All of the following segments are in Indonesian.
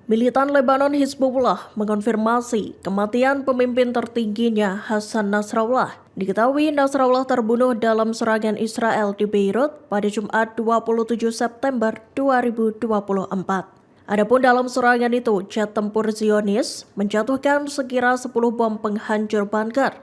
Militan Lebanon Hizbullah mengonfirmasi kematian pemimpin tertingginya Hasan Nasrallah. Diketahui Nasrallah terbunuh dalam serangan Israel di Beirut pada Jumat 27 September 2024. Adapun dalam serangan itu, jet tempur Zionis menjatuhkan sekira 10 bom penghancur bunker.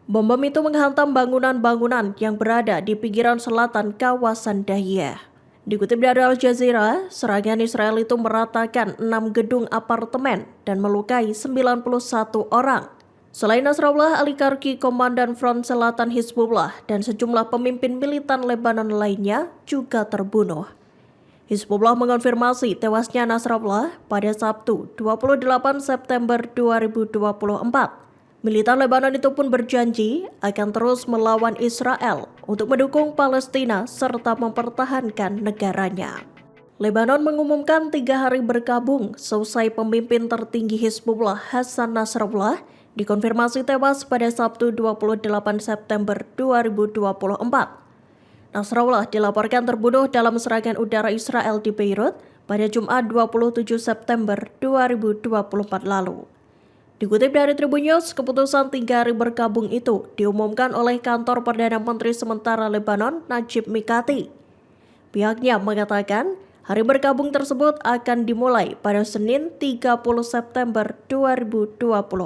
Bom-bom itu menghantam bangunan-bangunan yang berada di pinggiran selatan kawasan Dahiyah. Dikutip dari Al Jazeera, serangan Israel itu meratakan 6 gedung apartemen dan melukai 91 orang. Selain Nasrallah, Ali Karki, Komandan Front Selatan Hizbullah, dan sejumlah pemimpin militan Lebanon lainnya juga terbunuh. Hizbullah mengonfirmasi tewasnya Nasrallah pada Sabtu 28 September 2024. Militan Lebanon itu pun berjanji akan terus melawan Israel untuk mendukung Palestina serta mempertahankan negaranya. Lebanon mengumumkan 3 hari berkabung seusai pemimpin tertinggi Hizbullah Hasan Nasrallah dikonfirmasi tewas pada Sabtu 28 September 2024. Nasrallah dilaporkan terbunuh dalam serangan udara Israel di Beirut pada Jumat 27 September 2024 lalu. Dikutip dari Tribun News, keputusan 3 hari berkabung itu diumumkan oleh kantor Perdana Menteri sementara Lebanon, Najib Mikati. Pihaknya mengatakan hari berkabung tersebut akan dimulai pada Senin 30 September 2024.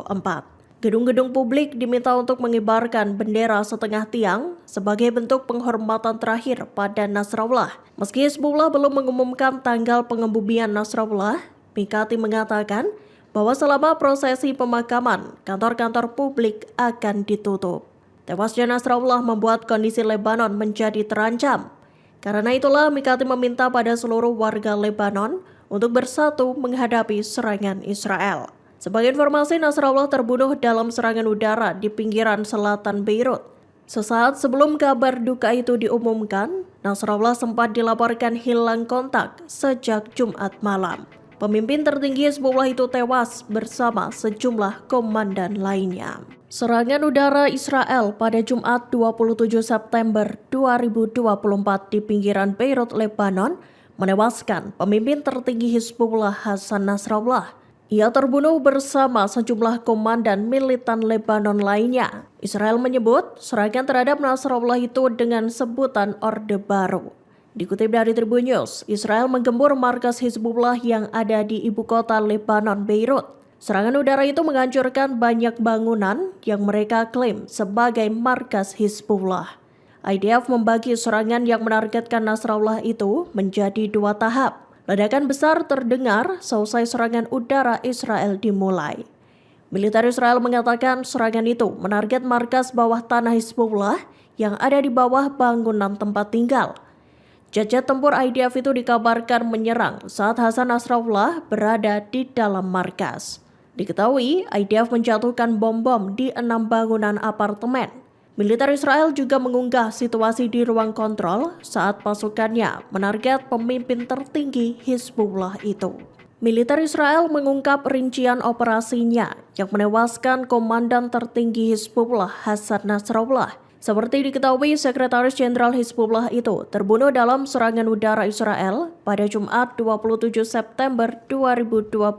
Gedung-gedung publik diminta untuk mengibarkan bendera setengah tiang sebagai bentuk penghormatan terakhir pada Nasrallah. Meski Hizbullah belum mengumumkan tanggal pengebumian Nasrallah, Mikati mengatakan bahwa selama prosesi pemakaman, kantor-kantor publik akan ditutup. Tewasnya Nasrallah membuat kondisi Lebanon menjadi terancam. Karena itulah Mikati meminta pada seluruh warga Lebanon untuk bersatu menghadapi serangan Israel. Sebagai informasi, Nasrallah terbunuh dalam serangan udara di pinggiran selatan Beirut. Sesaat sebelum kabar duka itu diumumkan, Nasrallah sempat dilaporkan hilang kontak sejak Jumat malam. Pemimpin tertinggi Hizbullah itu tewas bersama sejumlah komandan lainnya. Serangan udara Israel pada Jumat 27 September 2024 di pinggiran Beirut, Lebanon, menewaskan pemimpin tertinggi Hizbullah Hasan Nasrallah. Ia terbunuh bersama sejumlah komandan militan Lebanon lainnya. Israel menyebut serangan terhadap Nasrallah itu dengan sebutan Orde Baru. Dikutip dari Tribun News, Israel menggembur markas Hizbullah yang ada di ibu kota Lebanon, Beirut. Serangan udara itu menghancurkan banyak bangunan yang mereka klaim sebagai markas Hizbullah. IDF membagi serangan yang menargetkan Nasrallah itu menjadi 2 tahap. Ledakan besar terdengar seusai serangan udara Israel dimulai. Militer Israel mengatakan serangan itu menarget markas bawah tanah Hizbullah yang ada di bawah bangunan tempat tinggal. Jet-jet tempur IDF itu dikabarkan menyerang saat Hasan Nasrallah berada di dalam markas. Diketahui, IDF menjatuhkan bom-bom di 6 bangunan apartemen. Militer Israel juga mengunggah situasi di ruang kontrol saat pasukannya menarget pemimpin tertinggi Hizbullah itu. Militer Israel mengungkap rincian operasinya yang menewaskan komandan tertinggi Hizbullah Hasan Nasrallah. Seperti diketahui, Sekretaris Jenderal Hizbullah itu terbunuh dalam serangan udara Israel pada Jumat 27 September 2024.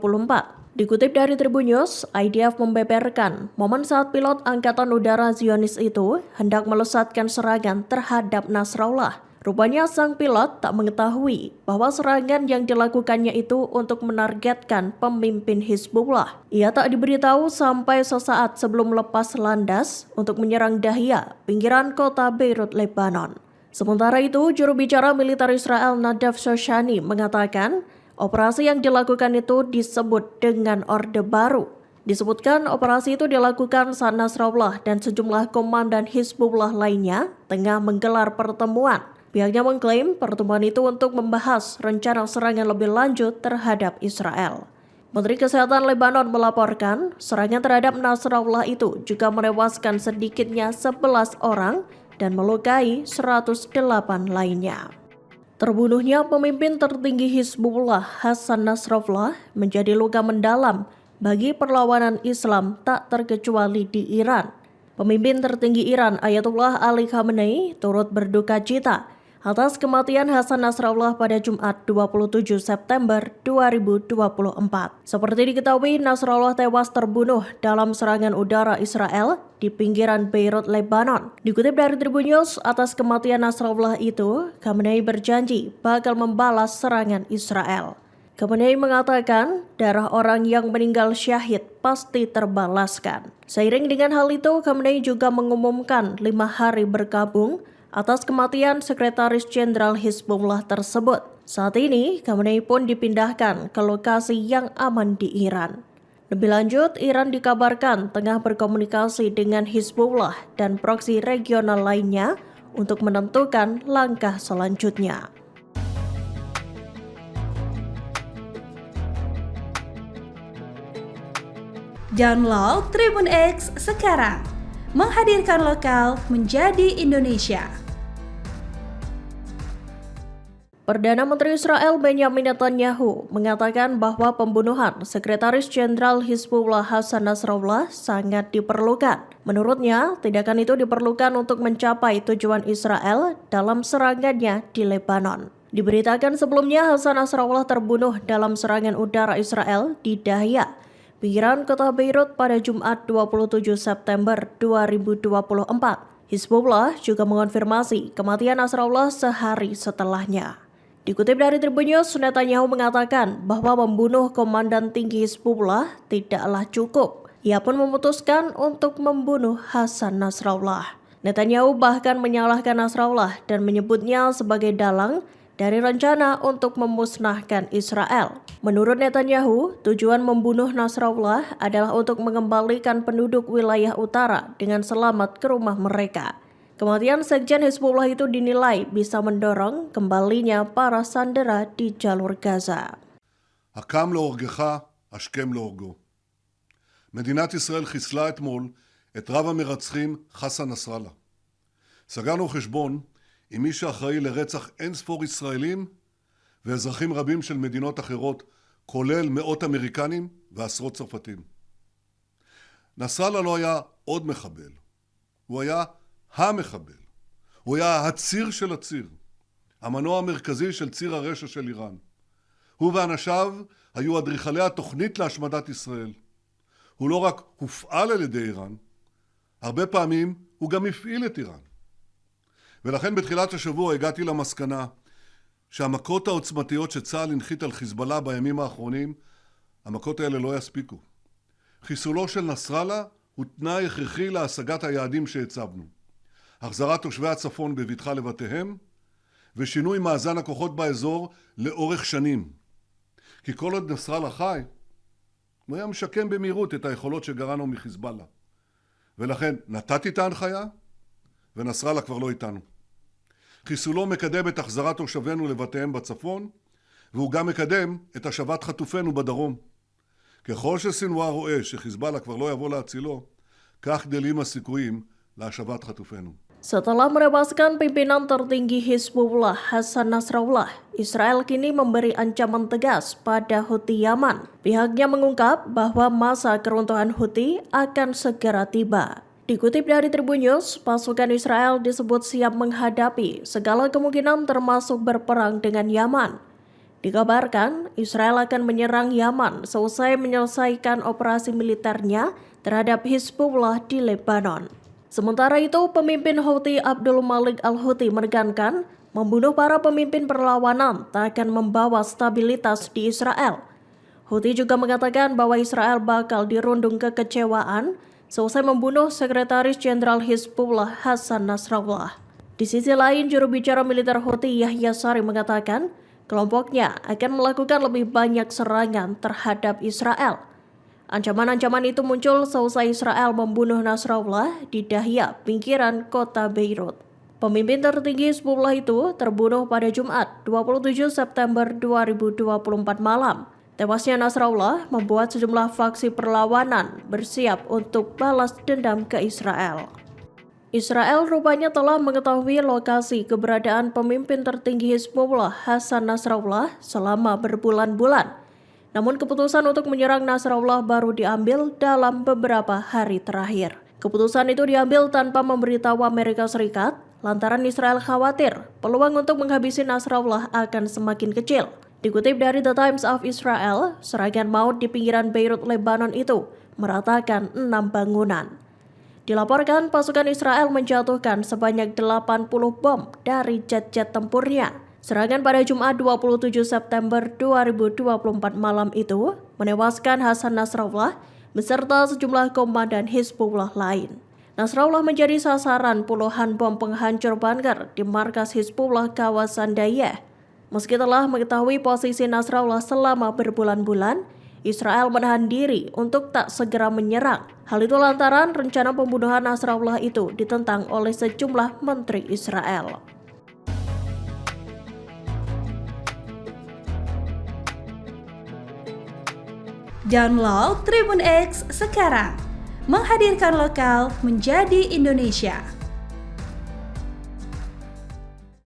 Dikutip dari Tribun News, IDF membeberkan momen saat pilot Angkatan Udara Zionis itu hendak melesatkan serangan terhadap Nasrallah. Rupanya sang pilot tak mengetahui bahwa serangan yang dilakukannya itu untuk menargetkan pemimpin Hizbullah. Ia tak diberitahu sampai sesaat sebelum lepas landas untuk menyerang Dahiyah, pinggiran kota Beirut, Lebanon. Sementara itu, juru bicara militer Israel Nadav Shoshani mengatakan operasi yang dilakukan itu disebut dengan Orde Baru. Disebutkan operasi itu dilakukan saat Nasrallah dan sejumlah komandan Hizbullah lainnya tengah menggelar pertemuan. Pihaknya mengklaim pertemuan itu untuk membahas rencana serangan lebih lanjut terhadap Israel. Menteri Kesehatan Lebanon melaporkan serangan terhadap Nasrallah itu juga menewaskan sedikitnya 11 orang dan melukai 108 lainnya. Terbunuhnya pemimpin tertinggi Hizbullah Hasan Nasrallah menjadi luka mendalam bagi perlawanan Islam tak terkecuali di Iran. Pemimpin tertinggi Iran Ayatullah Ali Khamenei turut berduka cita atas kematian Hasan Nasrallah pada Jumat 27 September 2024. Seperti diketahui, Nasrallah tewas terbunuh dalam serangan udara Israel di pinggiran Beirut, Lebanon. Dikutip dari Tribun News, atas kematian Nasrallah itu, Khamenei berjanji bakal membalas serangan Israel. Khamenei mengatakan darah orang yang meninggal syahid pasti terbalaskan. Seiring dengan hal itu, Khamenei juga mengumumkan 5 hari berkabung atas kematian Sekretaris Jenderal Hizbullah tersebut. Saat ini, Khamenei pun dipindahkan ke lokasi yang aman di Iran. Lebih lanjut, Iran dikabarkan tengah berkomunikasi dengan Hizbullah dan proksi regional lainnya untuk menentukan langkah selanjutnya. Download Tribun X sekarang, menghadirkan lokal menjadi Indonesia. Perdana Menteri Israel Benjamin Netanyahu mengatakan bahwa pembunuhan Sekretaris Jenderal Hizbullah Hasan Nasrallah sangat diperlukan. Menurutnya, tindakan itu diperlukan untuk mencapai tujuan Israel dalam serangannya di Lebanon. Diberitakan sebelumnya Hasan Nasrallah terbunuh dalam serangan udara Israel di Dahya, pinggiran kota Beirut pada Jumat 27 September 2024. Hizbullah juga mengonfirmasi kematian Nasrallah sehari setelahnya. Dikutip dari Tribun News, Netanyahu mengatakan bahwa membunuh komandan tinggi Hizbullah tidaklah cukup. Ia pun memutuskan untuk membunuh Hasan Nasrallah. Netanyahu bahkan menyalahkan Nasrallah dan menyebutnya sebagai dalang dari rencana untuk memusnahkan Israel. Menurut Netanyahu, tujuan membunuh Nasrallah adalah untuk mengembalikan penduduk wilayah utara dengan selamat ke rumah mereka. Kematian Sekjen Hizbullah itu dinilai bisa mendorong kembalinya para sandera di jalur Gaza. הקם להורגך, השכם להורגו. מדינת ישראל חיסלה אתמול את רב המרצחים חסן נסראללה. סגרנו חשבון עם מי שאחראי לרצח אין ספור ישראלים ואזרחים רבים של מדינות אחרות, כולל מאות אמריקנים ועשרות צרפתים. נסראללה לא היה עוד מחבל, הוא היה המחבל. הוא היה הציר של הציר, המנוע המרכזי של ציר הרשע של איראן. הוא ואנשיו היו אדריכלי התוכנית להשמדת ישראל. הוא לא רק הופעל על ידי איראן, הרבה פעמים הוא גם הפעיל את איראן. ולכן בתחילת השבוע הגעתי למסקנה שהמכות העוצמתיות שצה"ל הנחית על חיזבאללה בימים האחרונים, המכות האלה לא יספיקו. חיסולו של נסראללה הוא תנאי הכרחי להשגת היעדים שהצבנו. החזרת תושבי הצפון בבטחה לבתיהם, ושינוי מאזן הכוחות באזור לאורך שנים. כי כל עוד נסראללה חי, הוא היה משקם במהירות את היכולות שגרענו מחיזבאללה. ולכן נתתי את ההנחיה, ונסראללה כבר לא איתנו. חיסולו מקדם את החזרת תושבינו לבתיהם בצפון, והוא גם מקדם את השבת חטופינו בדרום. ככל שסינואר רואה שחיזבאללה כבר לא יבוא להצילו, כך גדלים הסיכויים להשבת חטופינו. Setelah merebaskan pimpinan tertinggi Hizbullah Hasan Nasrallah, Israel kini memberi ancaman tegas pada Houthi Yaman. Pihaknya mengungkap bahwa masa keruntuhan Houthi akan segera tiba. Dikutip dari Tribun News, pasukan Israel disebut siap menghadapi segala kemungkinan termasuk berperang dengan Yaman. Dikabarkan, Israel akan menyerang Yaman seusai menyelesaikan operasi militernya terhadap Hizbullah di Lebanon. Sementara itu, pemimpin Houthi Abdul Malik al-Houthi menekankan membunuh para pemimpin perlawanan tak akan membawa stabilitas di Israel. Houthi juga mengatakan bahwa Israel bakal dirundung kekecewaan seusai membunuh Sekretaris Jenderal Hizbullah Hasan Nasrallah. Di sisi lain, juru bicara militer Houthi Yahya Sari mengatakan kelompoknya akan melakukan lebih banyak serangan terhadap Israel. Ancaman-ancaman itu muncul seusai Israel membunuh Nasrallah di Dahya, pinggiran kota Beirut. Pemimpin tertinggi Hizbullah itu terbunuh pada Jumat 27 September 2024 malam. Tewasnya Nasrallah membuat sejumlah faksi perlawanan bersiap untuk balas dendam ke Israel. Israel rupanya telah mengetahui lokasi keberadaan pemimpin tertinggi Hizbullah Hasan Nasrallah selama berbulan-bulan. Namun keputusan untuk menyerang Nasrallah baru diambil dalam beberapa hari terakhir. Keputusan itu diambil tanpa memberitahu Amerika Serikat lantaran Israel khawatir peluang untuk menghabisi Nasrallah akan semakin kecil. Dikutip dari The Times of Israel, serangan maut di pinggiran Beirut, Lebanon itu meratakan 6 bangunan. Dilaporkan pasukan Israel menjatuhkan sebanyak 80 bom dari jet-jet tempurnya. Serangan pada Jumat 27 September 2024 malam itu menewaskan Hasan Nasrallah beserta sejumlah komandan Hizbullah lain. Nasrallah menjadi sasaran puluhan bom penghancur bunker di markas Hizbullah kawasan Dayeh. Meski telah mengetahui posisi Nasrallah selama berbulan-bulan, Israel menahan diri untuk tak segera menyerang. Hal itu lantaran rencana pembunuhan Nasrallah itu ditentang oleh sejumlah menteri Israel. Download Tribun X sekarang, menghadirkan lokal menjadi Indonesia.